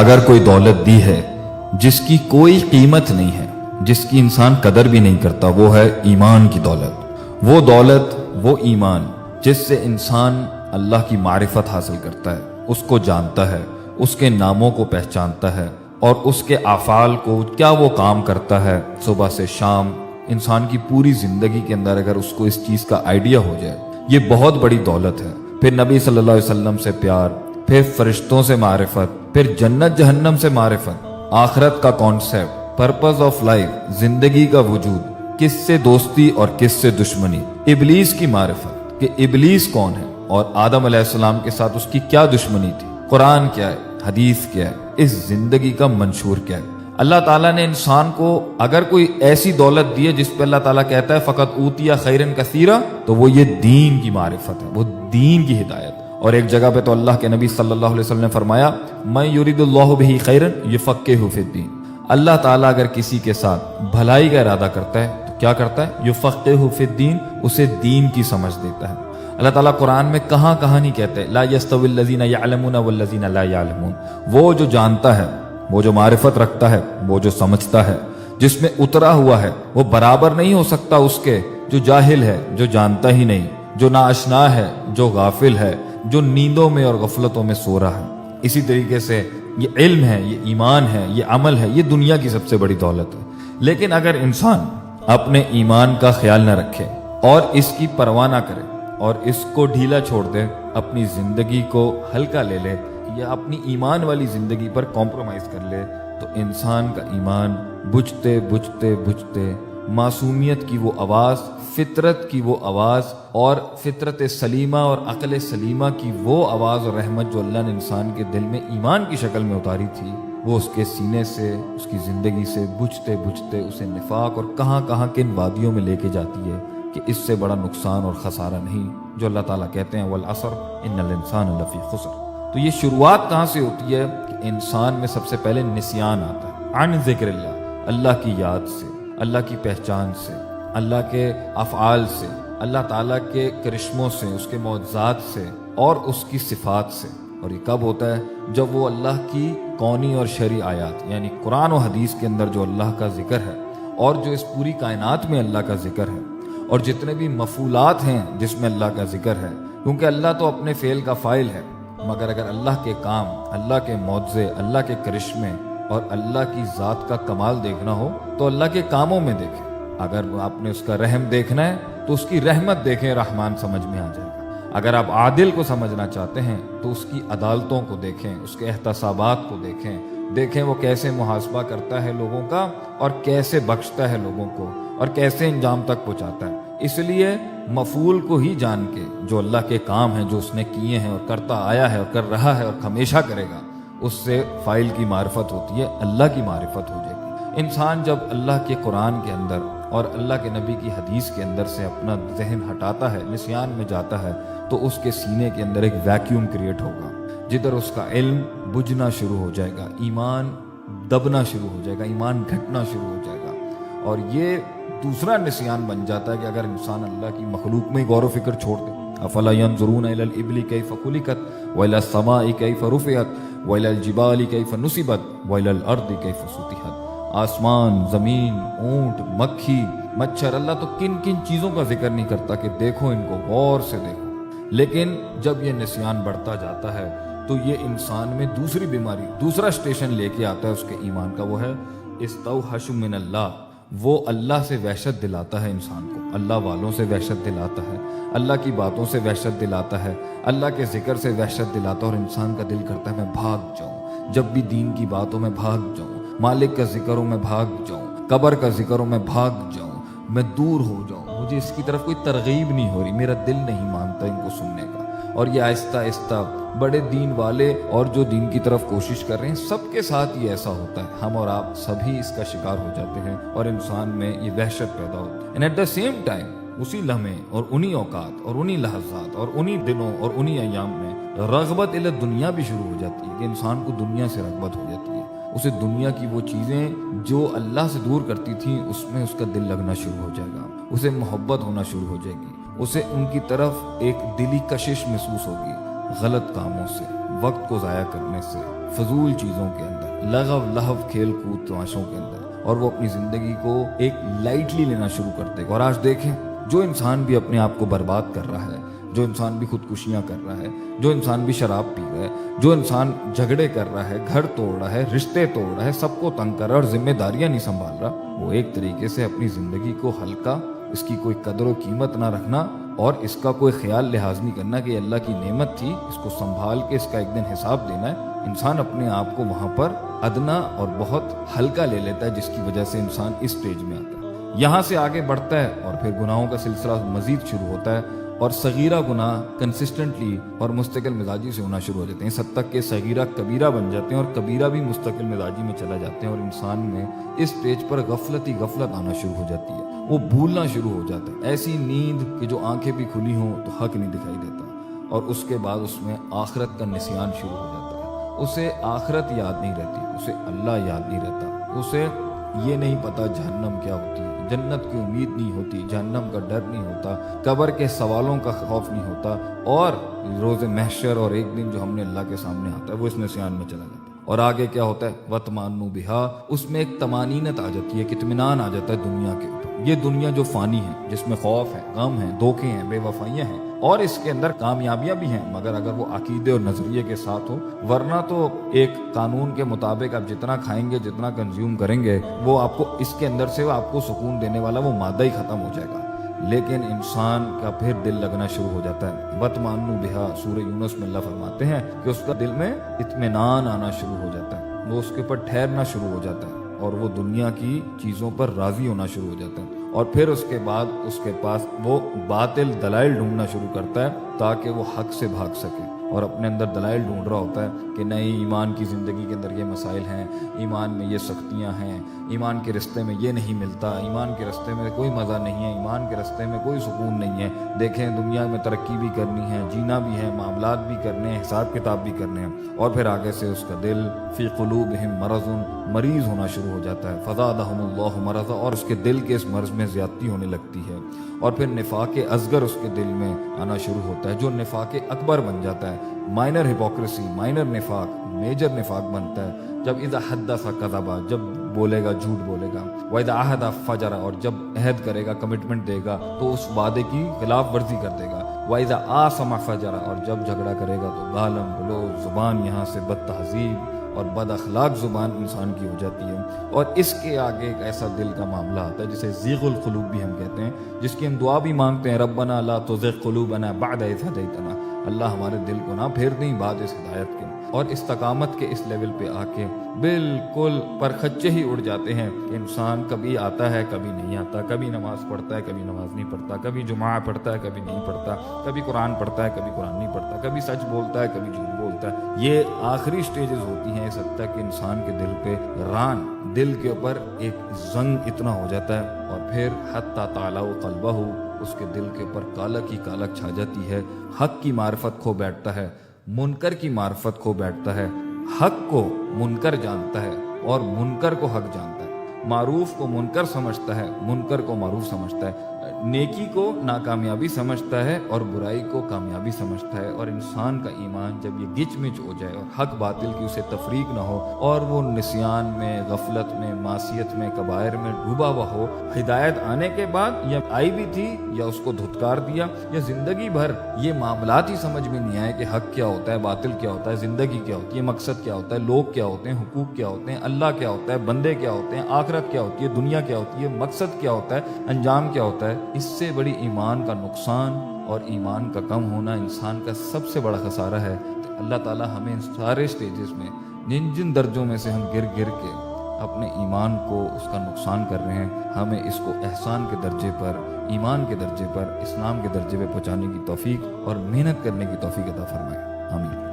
اگر کوئی دولت دی ہے جس کی کوئی قیمت نہیں ہے، جس کی انسان قدر بھی نہیں کرتا، وہ ہے ایمان کی دولت۔ وہ دولت، وہ ایمان جس سے انسان اللہ کی معرفت حاصل کرتا ہے، اس کو جانتا ہے، اس کے ناموں کو پہچانتا ہے، اور اس کے افعال کو، کیا وہ کام کرتا ہے صبح سے شام، انسان کی پوری زندگی کے اندر اگر اس کو اس چیز کا آئیڈیا ہو جائے، یہ بہت بڑی دولت ہے۔ پھر نبی صلی اللہ علیہ وسلم سے پیار، پھر فرشتوں سے معرفت، پھر جنت جہنم سے معرفت، آخرت کا کانسیپٹ، پرپز آف لائف، زندگی کا وجود، کس سے دوستی اور کس سے دشمنی، ابلیس کی معرفت کہ ابلیس کون ہے اور آدم علیہ السلام کے ساتھ اس کی کیا دشمنی تھی، قرآن کیا ہے، حدیث کیا ہے، اس زندگی کا منشور کیا ہے۔ اللہ تعالیٰ نے انسان کو اگر کوئی ایسی دولت دی ہے جس پہ اللہ تعالیٰ کہتا ہے فقط اوتیا خیرن کثیرا، تو وہ یہ دین کی معرفت ہے، وہ دین کی ہدایت۔ اور ایک جگہ پہ تو اللہ کے نبی صلی اللہ علیہ وسلم نے فرمایا من یرید اللہ بہ خیرا یفقہہ فی الدین۔ اللہ تعالیٰ اگر کسی کے ساتھ بھلائی کا ارادہ کرتا ہے تو کیا کرتا ہے؟ یفقہہ فی الدین، اسے دین کی سمجھ دیتا ہے۔ اللہ تعالیٰ قرآن میں کہاں نہیں کہتے لا یستوی الذین یعلمون والذین لا یعلمون۔ وہ جو جانتا ہے، وہ جو معرفت رکھتا ہے، وہ جو سمجھتا ہے، جس میں اترا ہوا ہے، وہ برابر نہیں ہو سکتا اس کے جو جاہل ہے، جو جانتا ہی نہیں، جو ناآشنا ہے، جو غافل ہے، جو نیندوں میں اور غفلتوں میں سو رہا ہے۔ اسی طریقے سے یہ علم ہے، یہ ایمان ہے، یہ عمل ہے، یہ دنیا کی سب سے بڑی دولت ہے۔ لیکن اگر انسان اپنے ایمان کا خیال نہ رکھے اور اس کی پرواہ نہ کرے اور اس کو ڈھیلا چھوڑ دے، اپنی زندگی کو ہلکا لے لے یا اپنی ایمان والی زندگی پر کمپرومائز کر لے، تو انسان کا ایمان بجھتے بجھتے بجھتے معصومیت کی وہ آواز، فطرت کی وہ آواز، اور فطرت سلیمہ اور عقل سلیمہ کی وہ آواز اور رحمت جو اللہ نے انسان کے دل میں ایمان کی شکل میں اتاری تھی، وہ اس کے سینے سے، اس کی زندگی سے بجھتے بجھتے اسے نفاق اور کہاں کن وادیوں میں لے کے جاتی ہے کہ اس سے بڑا نقصان اور خسارہ نہیں، جو اللہ تعالیٰ کہتے ہیں والعصر ان الانسان لفی خسر۔ تو یہ شروعات کہاں سے ہوتی ہے کہ انسان میں سب سے پہلے نسیان آتا ہے عن ذکر اللہ، اللہ کی یاد سے، اللہ کی پہچان سے، اللہ کے افعال سے، اللہ تعالیٰ کے کرشموں سے، اس کے معجزات سے اور اس کی صفات سے۔ اور یہ کب ہوتا ہے؟ جب وہ اللہ کی کونی اور شرعی آیات یعنی قرآن و حدیث کے اندر جو اللہ کا ذکر ہے اور جو اس پوری کائنات میں اللہ کا ذکر ہے اور جتنے بھی مفعولات ہیں جس میں اللہ کا ذکر ہے، کیونکہ اللہ تو اپنے فعل کا فاعل ہے، مگر اگر اللہ کے کام، اللہ کے معجزے، اللہ کے کرشمے اور اللہ کی ذات کا کمال دیکھنا ہو تو اللہ کے کاموں میں دیکھیں۔ اگر آپ نے اس کا رحم دیکھنا ہے تو اس کی رحمت دیکھیں، رحمان سمجھ میں آ جائے گا۔ اگر آپ عادل کو سمجھنا چاہتے ہیں تو اس کی عدالتوں کو دیکھیں، اس کے احتسابات کو دیکھیں وہ کیسے محاسبہ کرتا ہے لوگوں کا اور کیسے بخشتا ہے لوگوں کو اور کیسے انجام تک پہنچاتا ہے۔ اس لیے مفعول کو ہی جان کے جو اللہ کے کام ہیں، جو اس نے کیے ہیں اور کرتا آیا ہے اور کر رہا ہے اور ہمیشہ کرے گا، اس سے فاعل کی معرفت ہوتی ہے، اللہ کی معرفت ہو جائے گی۔ انسان جب اللہ کے قرآن کے اندر اور اللہ کے نبی کی حدیث کے اندر سے اپنا ذہن ہٹاتا ہے، نسیان میں جاتا ہے، تو اس کے سینے کے اندر ایک ویکیوم کریٹ ہوگا، جدھر اس کا علم بجھنا شروع ہو جائے گا، ایمان دبنا شروع ہو جائے گا، ایمان گھٹنا شروع ہو جائے گا۔ اور یہ دوسرا نسیان بن جاتا ہے کہ اگر انسان اللہ کی مخلوق میں غور و فکر چھوڑ دے، افلا ينظرون الى الابل كيف خلقت والى السماء كيف رفعت والى الجبال كيف نصبت والى الارض كيف سطحت۔ آسمان، زمین، اونٹ، مکھی، مچھر، اللہ تو کن چیزوں کا ذکر نہیں کرتا کہ دیکھو ان کو، غور سے دیکھو۔ لیکن جب یہ نسیان بڑھتا جاتا ہے تو یہ انسان میں دوسری بیماری، دوسرا سٹیشن لے کے آتا ہے اس کے ایمان کا، وہ ہے استوحش من اللہ۔ وہ اللہ سے وحشت دلاتا ہے انسان کو، اللہ والوں سے وحشت دلاتا ہے، اللہ کی باتوں سے وحشت دلاتا ہے، اللہ کے ذکر سے وحشت دلاتا ہے، اور انسان کا دل کرتا ہے میں بھاگ جاؤں، جب بھی دین کی باتوں میں بھاگ جاؤں، مالک کا ذکر ہو میں بھاگ جاؤں، قبر کا ذکر ہو میں بھاگ جاؤں، میں دور ہو جاؤں، مجھے اس کی طرف کوئی ترغیب نہیں ہو رہی، میرا دل نہیں مانتا ان کو سننے کا۔ اور یہ آہستہ آہستہ بڑے دین والے اور جو دین کی طرف کوشش کر رہے ہیں، سب کے ساتھ یہ ایسا ہوتا ہے، ہم اور آپ سبھی اس کا شکار ہو جاتے ہیں اور انسان میں یہ وحشت پیدا ہوتی ہے۔ And at the same time اسی لمحے اور انہی اوقات اور انہی لحظات اور انہی دنوں اور انہی ایام میں رغبت الی دنیا بھی شروع ہو جاتی ہے کہ انسان کو دنیا سے رغبت ہو جاتی ہے، اسے دنیا کی وہ چیزیں جو اللہ سے دور کرتی تھیں اس میں اس کا دل لگنا شروع ہو جائے گا، اسے محبت ہونا شروع ہو جائے گی، اسے ان کی طرف ایک دلی کشش محسوس ہوگی، غلط کاموں سے، وقت کو ضائع کرنے سے، فضول چیزوں کے اندر، لغو لہو کھیل کود تماشوں کے اندر، اور وہ اپنی زندگی کو ایک لائٹلی لینا شروع کرتے ہیں۔ اور آج دیکھیں جو انسان بھی اپنے آپ کو برباد کر رہا ہے، جو انسان بھی خودکشیاں کر رہا ہے، جو انسان بھی شراب پی رہا ہے، جو انسان جھگڑے کر رہا ہے، گھر توڑ رہا ہے، رشتے توڑ رہا ہے، سب کو تنگ کر رہا ہے اور ذمہ داریاں نہیں سنبھال رہا، وہ ایک طریقے سے اپنی زندگی کو ہلکا، اس کی کوئی قدر و قیمت نہ رکھنا اور اس کا کوئی خیال لحاظ نہیں کرنا کہ اللہ کی نعمت تھی، اس کو سنبھال کے اس کا ایک دن حساب دینا ہے، انسان اپنے آپ کو وہاں پر ادنا اور بہت ہلکا لے لیتا ہے، جس کی وجہ سے انسان اس سٹیج میں آتا ہے۔ یہاں سے آگے بڑھتا ہے اور پھر گناہوں کا سلسلہ مزید شروع ہوتا ہے، اور صغیرہ گناہ کنسسٹنٹلی اور مستقل مزاجی سے ہونا شروع ہو جاتے ہیں، اس حد تک کہ صغیرہ کبیرہ بن جاتے ہیں اور کبیرہ بھی مستقل مزاجی میں چلا جاتے ہیں، اور انسان میں اس سٹیج پر غفلت ہی غفلت آنا شروع ہو جاتی ہے، وہ بھولنا شروع ہو جاتا ہے، ایسی نیند کہ جو آنکھیں بھی کھلی ہوں تو حق نہیں دکھائی دیتا، اور اس کے بعد اس میں آخرت کا نسیان شروع ہو جاتا ہے، اسے آخرت یاد نہیں رہتی، اسے اللہ یاد نہیں رہتا، اسے یہ نہیں پتا جہنم کیا ہوتی ہے، جنت کی امید نہیں ہوتی، جہنم کا ڈر نہیں ہوتا، قبر کے سوالوں کا خوف نہیں ہوتا، اور روز محشر اور ایک دن جو ہم نے اللہ کے سامنے آتا ہے وہ اس نسیان میں چلا جاتا ہے۔ اور آگے کیا ہوتا ہے؟ وَتْمَأَنُّ بِهَا، اس میں ایک طمانینت آ جاتی ہے، ایک اطمینان آ جاتا ہے دنیا کے اوپر، یہ دنیا جو فانی ہے، جس میں خوف ہے، غم ہے، دھوکے ہیں، بے وفائیاں ہیں، اور اس کے اندر کامیابیاں بھی ہیں، مگر اگر وہ عقیدے اور نظریے کے ساتھ ہو، ورنہ تو ایک قانون کے مطابق آپ جتنا کھائیں گے، جتنا کنزیوم کریں گے، وہ آپ کو اس کے اندر سے آپ کو سکون دینے والا وہ مادہ ہی ختم ہو جائے گا، لیکن انسان کا پھر دل لگنا شروع ہو جاتا ہے۔ وَتْمَأَنُّ بِهَا، سورہ یونس میں اللہ فرماتے ہیں کہ اس کا دل میں اطمینان آنا شروع ہو جاتا ہے، وہ اس کے اوپر ٹھہرنا شروع ہو جاتا ہے، اور وہ دنیا کی چیزوں پر راضی ہونا شروع ہو جاتا ہے، اور پھر اس کے بعد اس کے پاس وہ باطل دلائل ڈھونڈنا شروع کرتا ہے تاکہ وہ حق سے بھاگ سکے، اور اپنے اندر دلائل ڈھونڈ رہا ہوتا ہے کہ نہیں، ایمان کی زندگی کے اندر یہ مسائل ہیں، ایمان میں یہ سختیاں ہیں، ایمان کے رستے میں یہ نہیں ملتا، ایمان کے رستے میں کوئی مزہ نہیں ہے، ایمان کے رستے میں کوئی سکون نہیں ہے، دیکھیں دنیا میں ترقی بھی کرنی ہے، جینا بھی ہے، معاملات بھی کرنے ہیں، حساب کتاب بھی کرنے ہیں، اور پھر آگے سے اس کا دل فی قلوبہم مرض، مریض ہونا شروع ہو جاتا ہے، فزادہم اللہ مرضا، اور اس کے دل کے اس مرض میں زیادتی ہونے لگتی ہے، اور پھر نفاق اصغر اس کے دل میں آنا شروع ہوتا ہے، جو نفاق اکبر بن جاتا ہے، مائنر ہپوکریسی، مائنر نفاق میجر نفاق بنتا ہے، جب اذا حدث کذب، جب بولے گا جھوٹ بولے گا، واذا عہد فجر، اور جب عہد کرے گا، کمٹمنٹ دے گا تو اس وعدے کی خلاف ورزی کر دے گا، واذا آصم فجر، اور جب جھگڑا کرے گا تو گالم گلوچ، زبان یہاں سے بد تہذیب اور بد اخلاق زبان انسان کی ہو جاتی ہے، اور اس کے آگے ایک ایسا دل کا معاملہ آتا ہے جسے ذیغ القلوب بھی ہم کہتے ہیں، جس کی ہم دعا بھی مانگتے ہیں، ربنا لا تزغ قلوبنا بعد اذ ہدیتنا، اللہ ہمارے دل کو نہ پھیر دیں بعد اس ہدایت کے، اور استقامت کے اس لیول پہ آ کے بالکل پرخچے ہی اڑ جاتے ہیں کہ انسان کبھی آتا ہے کبھی نہیں آتا، کبھی نماز پڑھتا ہے کبھی نماز نہیں پڑھتا، کبھی جمعہ پڑھتا ہے کبھی نہیں پڑھتا، کبھی قرآن پڑھتا ہے کبھی قرآن نہیں پڑھتا، کبھی سچ بولتا ہے کبھی جھوٹ بولتا ہے۔ یہ آخری سٹیجز ہوتی ہیں اس حد تک کہ انسان کے دل پہ ران، دل کے اوپر ایک زنگ اتنا ہو جاتا ہے، اور پھر حتی تعلق قلبہ، اس کے دل کے اوپر کالک ہی کالک چھا جاتی ہے، حق کی معرفت کھو بیٹھتا ہے، منکر کی معرفت کھو بیٹھتا ہے، حق کو منکر جانتا ہے اور منکر کو حق جانتا ہے، معروف کو منکر سمجھتا ہے، منکر کو معروف سمجھتا ہے، نیکی کو ناکامیابی سمجھتا ہے اور برائی کو کامیابی سمجھتا ہے، اور انسان کا ایمان جب یہ گچ مچ ہو جائے اور حق باطل کی اسے تفریق نہ ہو، اور وہ نسیان میں، غفلت میں، معصیت میں، کبائر میں ڈوبا ہوا ہو، ہدایت آنے کے بعد یا آئی بھی تھی یا اس کو دھتکار دیا، یا زندگی بھر یہ معاملات ہی سمجھ میں نہیں آئے کہ حق کیا ہوتا ہے، باطل کیا ہوتا ہے، زندگی کیا ہوتی ہے، مقصد کیا ہوتا ہے، لوگ کیا ہوتے ہیں، حقوق کیا ہوتے ہیں، اللہ کیا ہوتا ہے، بندے کیا ہوتے ہیں، آخرت کیا ہوتی ہے، دنیا کیا ہوتی ہے، مقصد کیا ہوتا ہے، انجام کیا ہوتا ہے، اس سے بڑی ایمان کا نقصان اور ایمان کا کم ہونا انسان کا سب سے بڑا خسارہ ہے۔ کہ اللہ تعالی ہمیں ان سارے سٹیجز میں، جن درجوں میں سے ہم گر کے اپنے ایمان کو اس کا نقصان کر رہے ہیں، ہمیں اس کو احسان کے درجے پر، ایمان کے درجے پر، اسلام کے درجے پہ پہنچانے کی توفیق اور محنت کرنے کی توفیق عطا فرمائے، آمین۔